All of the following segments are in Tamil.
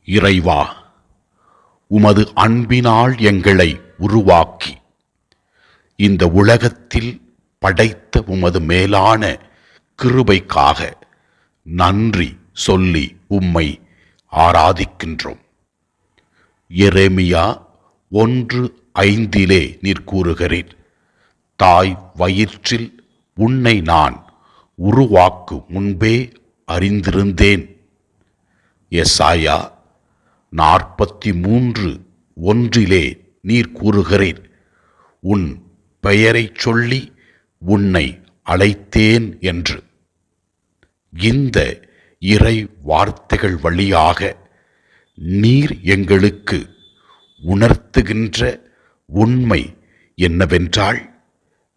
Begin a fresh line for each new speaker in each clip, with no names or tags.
இறைவா, உமது அன்பினால் எங்களை உருவாக்கி இந்த உலகத்தில் படைத்த உமது மேலான கிருபைக்காக நன்றி சொல்லி உம்மை ஆராதிக்கின்றோம். எரேமியா 1:5 நீர் கூறுகிறீர், தாய் வயிற்றில் உன்னை நான் உருவாக்கு முன்பே அறிந்திருந்தேன். எசாயா 43:1 நீர் கூறுகிறீர், உன் பெயரைச் சொல்லி உன்னை அழைத்தேன் என்று. இந்த இறை வார்த்தைகள் வழியாக நீர் எங்களுக்கு உணர்த்துகின்ற உண்மை என்னவென்றால்,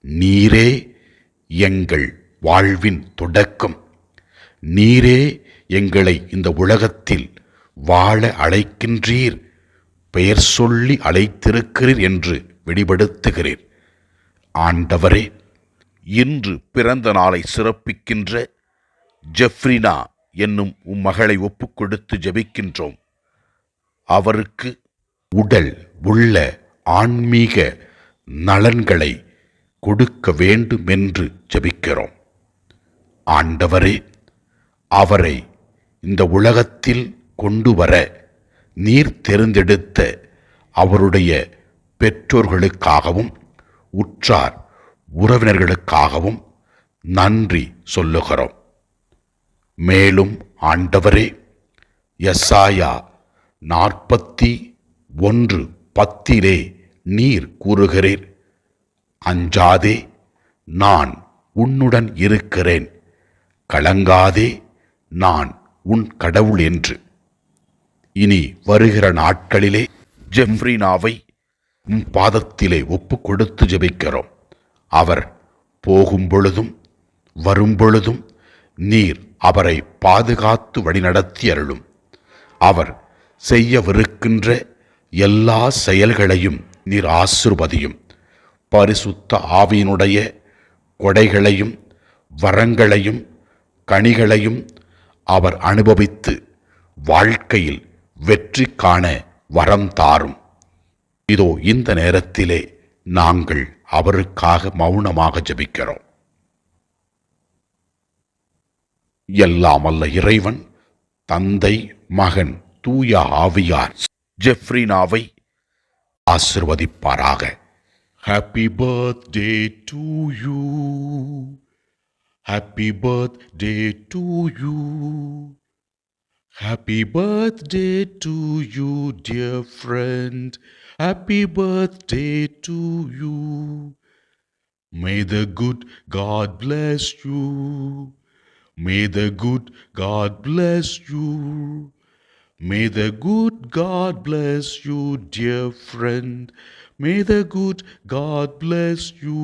நீரே எங்கள் வாழ்வின் தொடக்கம், நீரே எங்களை இந்த உலகத்தில் வாழ அழைக்கின்றீர், பெயர் சொல்லி அழைத்திருக்கிறீர் என்று வெளிப்படுத்துகிறீர். ஆண்டவரே, இன்று பிறந்த நாளை சிறப்பிக்கின்ற ஜெஃப்ரினா என்னும் மகளை ஒப்புக்கொடுத்து ஜெபிக்கின்றோம். அவருக்கு உடல் உள்ள ஆன்மீக நலன்களை கொடுக்க வேண்டும் என்று ஜெபிக்கிறோம். ஆண்டவரே, அவரை இந்த உலகத்தில் கொண்டு வர நீர் தேர்ந்தெடுத்த அவருடைய பெற்றோர்களுக்காகவும் உற்றார் உறவினர்களுக்காகவும் நன்றி சொல்லுகிறோம். மேலும் ஆண்டவரே, எசாயா 41:10 நீர் கூறுகிறீர், அஞ்சாதே, நான் உன்னுடன் இருக்கிறேன், கலங்காதே, நான் உன் கடவுள் என்று. இனி வருகிற நாட்களிலே ஜெஃப்ரினாவை உம் பாதத்திலே ஒப்பு கொடுத்து ஜெபிக்கிறோம். அவர் போகும் பொழுதும் வரும் பொழுதும் நீர் அவரை பாதுகாத்து வழிநடத்தி அருளும். அவர் செய்யவிருக்கின்ற எல்லா செயல்களையும் நீர் ஆசீர்வதியும். பரிசுத்த ஆவியினுடைய கொடைகளையும் வரங்களையும் கனிகளையும் அவர் அனுபவித்து வாழ்க்கையில் வெற்றி காண வரம் தாரும். இதோ இந்த நேரத்திலே நாங்கள் அவருக்காக மௌனமாக ஜெபிக்கிறோம். எல்லாம் வல்ல இறைவன், தந்தை, மகன், தூய ஆவியார் ஜெஃப்ரினாவை ஆசீர்வதிப்பாராக. Happy birthday to you. Happy birthday to you. Happy birthday to you, dear friend. Happy birthday to you. May the good God bless you. May the good God bless you. May the good God bless you, dear friend. May the good God bless you.